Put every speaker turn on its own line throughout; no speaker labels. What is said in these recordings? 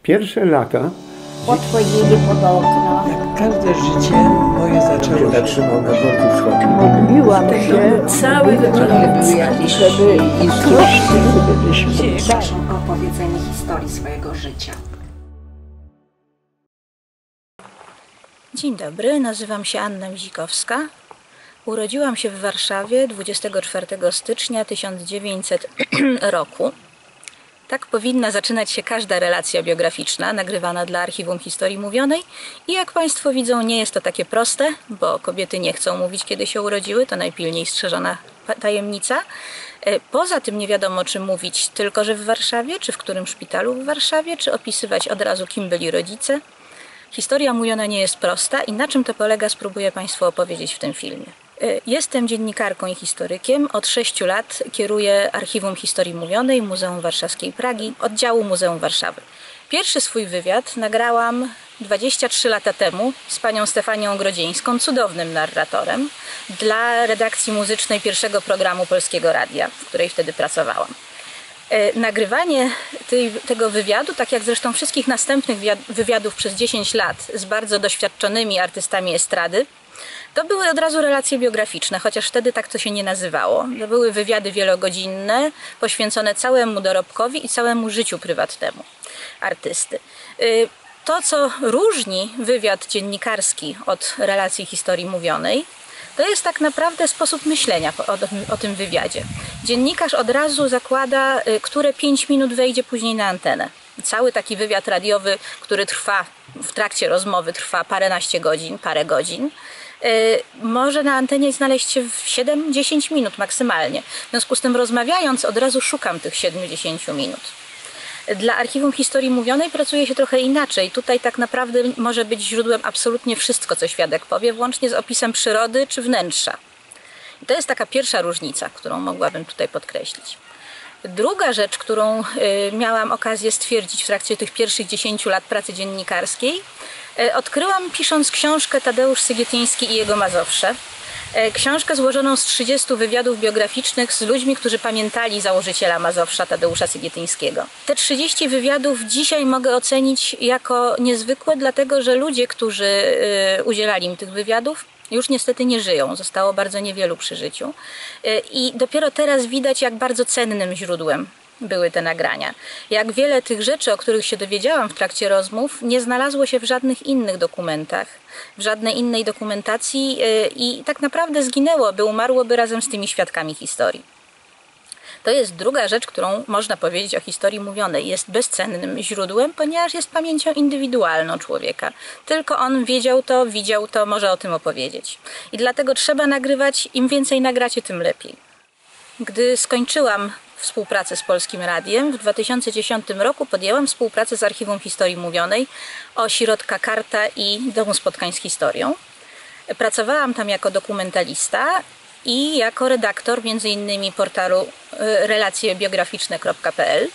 Pierwsze lata...
Podchodzili pod okno.
Jak każde życie moje zaczęło się.
Zatrzymał na dworcu wschodnim.
Modliłam się,
Cały wieczór
żeby
Proszę o opowiedzenie historii swojego życia.
Dzień dobry, nazywam się Anna Mizikowska. Urodziłam się w Warszawie 24 stycznia 1900 roku. Tak powinna zaczynać się każda relacja biograficzna nagrywana dla Archiwum Historii Mówionej. I jak Państwo widzą, nie jest to takie proste, bo kobiety nie chcą mówić, kiedy się urodziły. To najpilniej strzeżona tajemnica. Poza tym nie wiadomo, czy mówić tylko, że w Warszawie, czy w którym szpitalu w Warszawie, czy opisywać od razu, kim byli rodzice. Historia mówiona nie jest prosta i na czym to polega, spróbuję Państwu opowiedzieć w tym filmie. Jestem dziennikarką i historykiem. Od 6 lat kieruję Archiwum Historii Mówionej Muzeum Warszawskiej Pragi, oddziału Muzeum Warszawy. Pierwszy swój wywiad nagrałam 23 lata temu z panią Stefanią Grodzieńską, cudownym narratorem, dla redakcji muzycznej pierwszego programu Polskiego Radia, w której wtedy pracowałam. Nagrywanie tego wywiadu, tak jak zresztą wszystkich następnych wywiadów przez 10 lat z bardzo doświadczonymi artystami estrady, to były od razu relacje biograficzne, chociaż wtedy tak to się nie nazywało. To były wywiady wielogodzinne, poświęcone całemu dorobkowi i całemu życiu prywatnemu artysty. To, co różni wywiad dziennikarski od relacji historii mówionej, to jest tak naprawdę sposób myślenia o tym wywiadzie. Dziennikarz od razu zakłada, które 5 minut wejdzie później na antenę. Cały taki wywiad radiowy, który trwa w trakcie rozmowy, trwa paręnaście godzin, parę godzin, może na antenie znaleźć się w 7-10 minut maksymalnie. W związku z tym, rozmawiając, od razu szukam tych 7-10 minut. Dla Archiwum Historii Mówionej pracuje się trochę inaczej. Tutaj tak naprawdę może być źródłem absolutnie wszystko, co świadek powie, włącznie z opisem przyrody czy wnętrza. I to jest taka pierwsza różnica, którą mogłabym tutaj podkreślić. Druga rzecz, którą miałam okazję stwierdzić w trakcie tych pierwszych 10 lat pracy dziennikarskiej, odkryłam pisząc książkę Tadeusz Sygietyński i jego Mazowsze. Książkę złożoną z 30 wywiadów biograficznych z ludźmi, którzy pamiętali założyciela Mazowsza, Tadeusza Sygietyńskiego. Te 30 wywiadów dzisiaj mogę ocenić jako niezwykłe, dlatego że ludzie, którzy udzielali mi tych wywiadów, już niestety nie żyją. Zostało bardzo niewielu przy życiu. I dopiero teraz widać, jak bardzo cennym źródłem były te nagrania. Jak wiele tych rzeczy, o których się dowiedziałam w trakcie rozmów, nie znalazło się w żadnych innych dokumentach, w żadnej innej dokumentacji i tak naprawdę zginęłoby, umarłoby razem z tymi świadkami historii. To jest druga rzecz, którą można powiedzieć o historii mówionej. Jest bezcennym źródłem, ponieważ jest pamięcią indywidualną człowieka. Tylko on wiedział to, widział to, może o tym opowiedzieć. I dlatego trzeba nagrywać, im więcej nagracie, tym lepiej. Gdy skończyłam współpracę z Polskim Radiem, w 2010 roku podjęłam współpracę z Archiwum Historii Mówionej, Ośrodka Karta i Domu Spotkań z Historią. Pracowałam tam jako dokumentalista i jako redaktor m.in. portalu relacjebiograficzne.pl,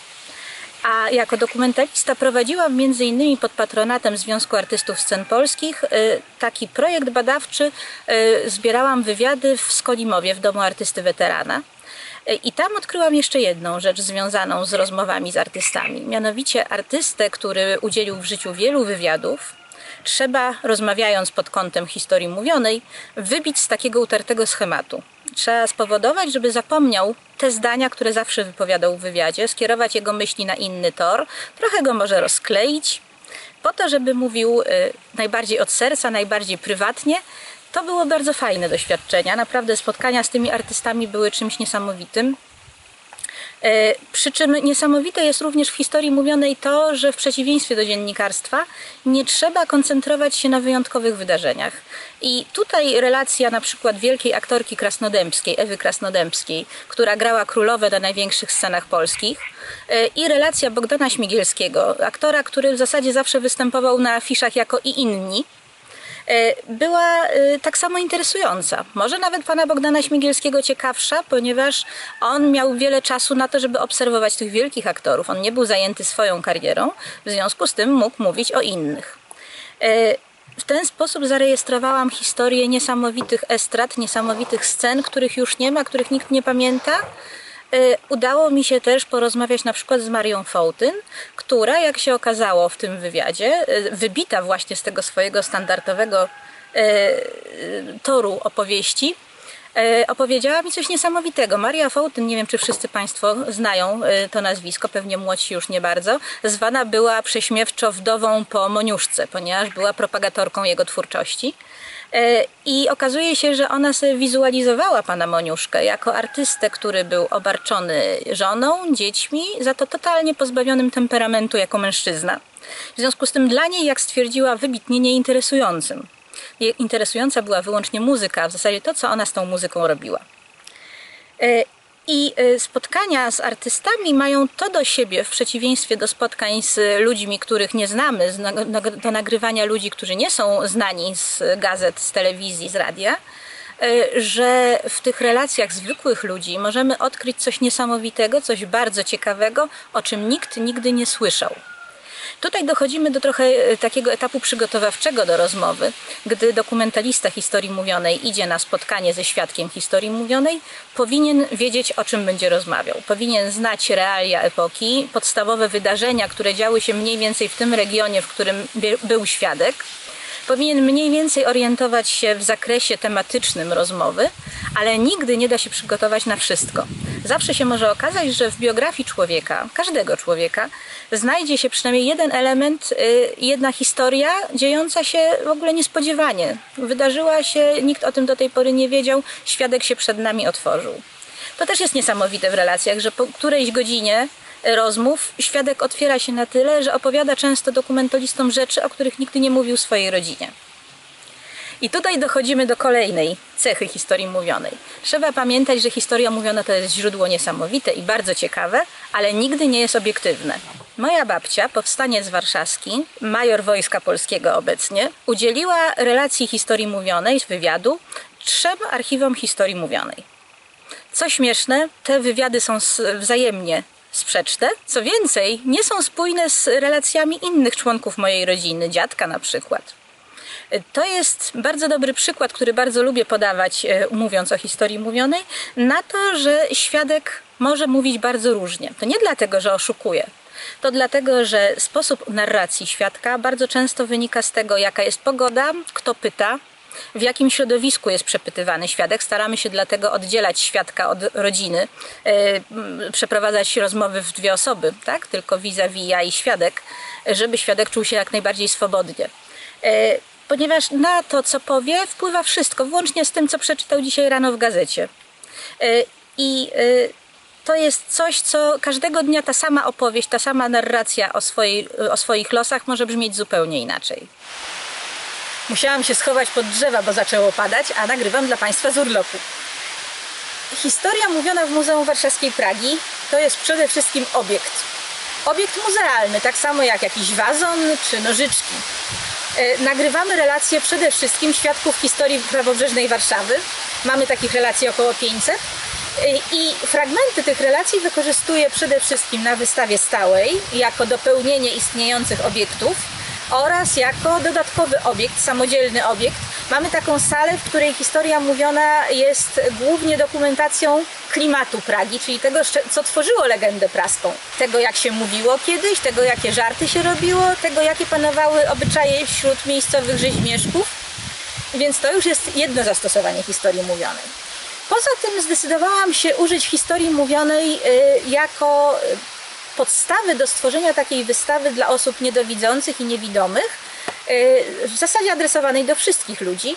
a jako dokumentalista prowadziłam m.in. pod patronatem Związku Artystów Scen Polskich taki projekt badawczy. Zbierałam wywiady w Skolimowie, w Domu Artysty Weterana. I tam odkryłam jeszcze jedną rzecz związaną z rozmowami z artystami. Mianowicie artystę, który udzielił w życiu wielu wywiadów, trzeba, rozmawiając pod kątem historii mówionej, wybić z takiego utartego schematu. Trzeba spowodować, żeby zapomniał te zdania, które zawsze wypowiadał w wywiadzie, skierować jego myśli na inny tor, trochę go może rozkleić, po to, żeby mówił najbardziej od serca, najbardziej prywatnie. To było bardzo fajne doświadczenia. Naprawdę spotkania z tymi artystami były czymś niesamowitym. Przy czym niesamowite jest również w historii mówionej to, że w przeciwieństwie do dziennikarstwa nie trzeba koncentrować się na wyjątkowych wydarzeniach. I tutaj relacja na przykład wielkiej aktorki krasnodębskiej, Ewy Krasnodębskiej, która grała królowę na największych scenach polskich, i relacja Bogdana Śmigielskiego, aktora, który w zasadzie zawsze występował na afiszach jako i inni, była tak samo interesująca. Może nawet pana Bogdana Śmigielskiego ciekawsza, ponieważ on miał wiele czasu na to, żeby obserwować tych wielkich aktorów. On nie był zajęty swoją karierą, w związku z tym mógł mówić o innych. W ten sposób zarejestrowałam historię niesamowitych estrad, niesamowitych scen, których już nie ma, których nikt nie pamięta, Udało mi się też porozmawiać na przykład z Marią Fołtyn, która, jak się okazało w tym wywiadzie, wybita właśnie z tego swojego standardowego toru opowieści, opowiedziała mi coś niesamowitego. Maria Fołtyn, nie wiem czy wszyscy Państwo znają to nazwisko, pewnie młodsi już nie bardzo, zwana była prześmiewczo wdową po Moniuszce, ponieważ była propagatorką jego twórczości. I okazuje się, że ona sobie wizualizowała pana Moniuszkę jako artystę, który był obarczony żoną, dziećmi, za to totalnie pozbawionym temperamentu jako mężczyzna. W związku z tym dla niej, jak stwierdziła, wybitnie nieinteresującym. Interesująca była wyłącznie muzyka, w zasadzie to, co ona z tą muzyką robiła. I spotkania z artystami mają to do siebie, w przeciwieństwie do spotkań z ludźmi, których nie znamy, do nagrywania ludzi, którzy nie są znani z gazet, z telewizji, z radia, że w tych relacjach zwykłych ludzi możemy odkryć coś niesamowitego, coś bardzo ciekawego, o czym nikt nigdy nie słyszał. Tutaj dochodzimy do trochę takiego etapu przygotowawczego do rozmowy, gdy dokumentalista historii mówionej idzie na spotkanie ze świadkiem historii mówionej, powinien wiedzieć, o czym będzie rozmawiał. Powinien znać realia epoki, podstawowe wydarzenia, które działy się mniej więcej w tym regionie, w którym był świadek. Powinien mniej więcej orientować się w zakresie tematycznym rozmowy, ale nigdy nie da się przygotować na wszystko. Zawsze się może okazać, że w biografii człowieka, każdego człowieka, znajdzie się przynajmniej jeden element, jedna historia dziejąca się w ogóle niespodziewanie. Wydarzyła się, nikt o tym do tej pory nie wiedział, świadek się przed nami otworzył. To też jest niesamowite w relacjach, że po którejś godzinie rozmów świadek otwiera się na tyle, że opowiada często dokumentalistom rzeczy, o których nigdy nie mówił swojej rodzinie. I tutaj dochodzimy do kolejnej cechy historii mówionej. Trzeba pamiętać, że historia mówiona to jest źródło niesamowite i bardzo ciekawe, ale nigdy nie jest obiektywne. Moja babcia, powstaniec warszawski, major Wojska Polskiego obecnie, udzieliła relacji historii mówionej z wywiadu 3 archiwom historii mówionej. Co śmieszne, te wywiady są wzajemnie sprzeczne. Co więcej, nie są spójne z relacjami innych członków mojej rodziny, dziadka na przykład. To jest bardzo dobry przykład, który bardzo lubię podawać, mówiąc o historii mówionej, na to, że świadek może mówić bardzo różnie. To nie dlatego, że oszukuje. To dlatego, że sposób narracji świadka bardzo często wynika z tego, jaka jest pogoda, kto pyta, w jakim środowisku jest przepytywany świadek. Staramy się dlatego oddzielać świadka od rodziny, przeprowadzać rozmowy w 2 osoby, tak? Tylko vis-a-vis ja i świadek, żeby świadek czuł się jak najbardziej swobodnie. Ponieważ na to, co powie, wpływa wszystko, włącznie z tym, co przeczytał dzisiaj rano w gazecie. To jest coś, co każdego dnia ta sama opowieść, ta sama narracja o swoich losach może brzmieć zupełnie inaczej. Musiałam się schować pod drzewa, bo zaczęło padać, a nagrywam dla Państwa z urlopu. Historia mówiona w Muzeum Warszawskiej Pragi to jest przede wszystkim obiekt. Obiekt muzealny, tak samo jak jakiś wazon czy nożyczki. Nagrywamy relacje przede wszystkim świadków historii prawobrzeżnej Warszawy. Mamy takich relacji około 500. I fragmenty tych relacji wykorzystuję przede wszystkim na wystawie stałej, jako dopełnienie istniejących obiektów oraz jako dodatkowy obiekt, samodzielny obiekt. Mamy taką salę, w której historia mówiona jest głównie dokumentacją klimatu Pragi, czyli tego, co tworzyło legendę praską. Tego, jak się mówiło kiedyś, tego, jakie żarty się robiło, tego, jakie panowały obyczaje wśród miejscowych rzeźmieszków. Więc to już jest jedno zastosowanie historii mówionej. Poza tym zdecydowałam się użyć historii mówionej jako podstawy do stworzenia takiej wystawy dla osób niedowidzących i niewidomych, w zasadzie adresowanej do wszystkich ludzi.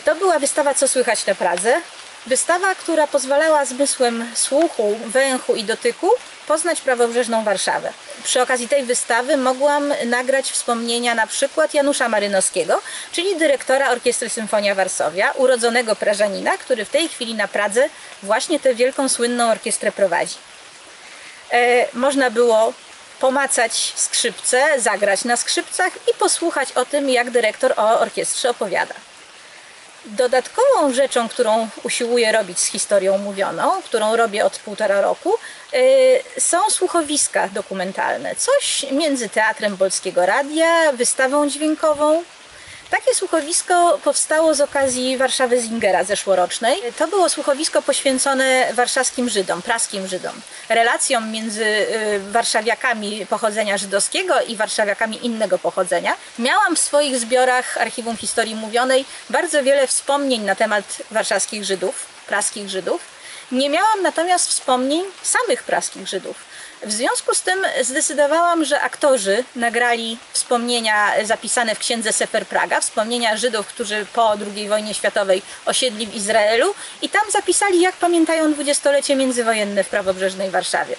To była wystawa Co słychać na Pradze. Wystawa, która pozwalała zmysłem słuchu, węchu i dotyku poznać prawobrzeżną Warszawę. Przy okazji tej wystawy mogłam nagrać wspomnienia na przykład Janusza Marynowskiego, czyli dyrektora Orkiestry Symfonia Warszawia, urodzonego Prażanina, który w tej chwili na Pradze właśnie tę wielką, słynną orkiestrę prowadzi. Można było pomacać skrzypce, zagrać na skrzypcach i posłuchać o tym, jak dyrektor o orkiestrze opowiada. Dodatkową rzeczą, którą usiłuję robić z historią mówioną, którą robię od 1,5 roku, są słuchowiska dokumentalne. Coś między Teatrem Polskiego Radia, wystawą dźwiękową. Takie słuchowisko powstało z okazji Warszawy Zingera zeszłorocznej. To było słuchowisko poświęcone warszawskim Żydom, praskim Żydom. Relacjom między warszawiakami pochodzenia żydowskiego i warszawiakami innego pochodzenia. Miałam w swoich zbiorach Archiwum Historii Mówionej bardzo wiele wspomnień na temat warszawskich Żydów, praskich Żydów. Nie miałam natomiast wspomnień samych praskich Żydów. W związku z tym zdecydowałam, że aktorzy nagrali wspomnienia zapisane w księdze Sefer Praga, wspomnienia Żydów, którzy po II wojnie światowej osiedli w Izraelu i tam zapisali, jak pamiętają dwudziestolecie międzywojenne w prawobrzeżnej Warszawie.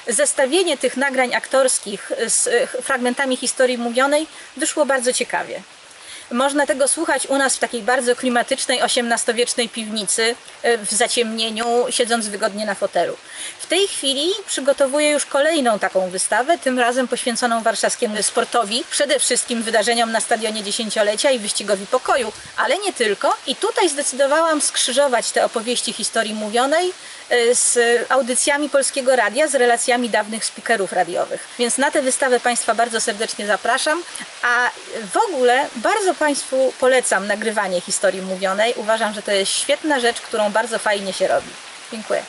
Zestawienie tych nagrań aktorskich z fragmentami historii mówionej wyszło bardzo ciekawie. Można tego słuchać u nas w takiej bardzo klimatycznej XVIII-wiecznej piwnicy w zaciemnieniu, siedząc wygodnie na fotelu. W tej chwili przygotowuję już kolejną taką wystawę, tym razem poświęconą warszawskiemu sportowi, przede wszystkim wydarzeniom na Stadionie Dziesięciolecia i Wyścigowi Pokoju, ale nie tylko. I tutaj zdecydowałam skrzyżować te opowieści historii mówionej z audycjami Polskiego Radia, z relacjami dawnych speakerów radiowych. Więc na tę wystawę Państwa bardzo serdecznie zapraszam, a w ogóle bardzo Państwu polecam nagrywanie historii mówionej. Uważam, że to jest świetna rzecz, którą bardzo fajnie się robi. Dziękuję.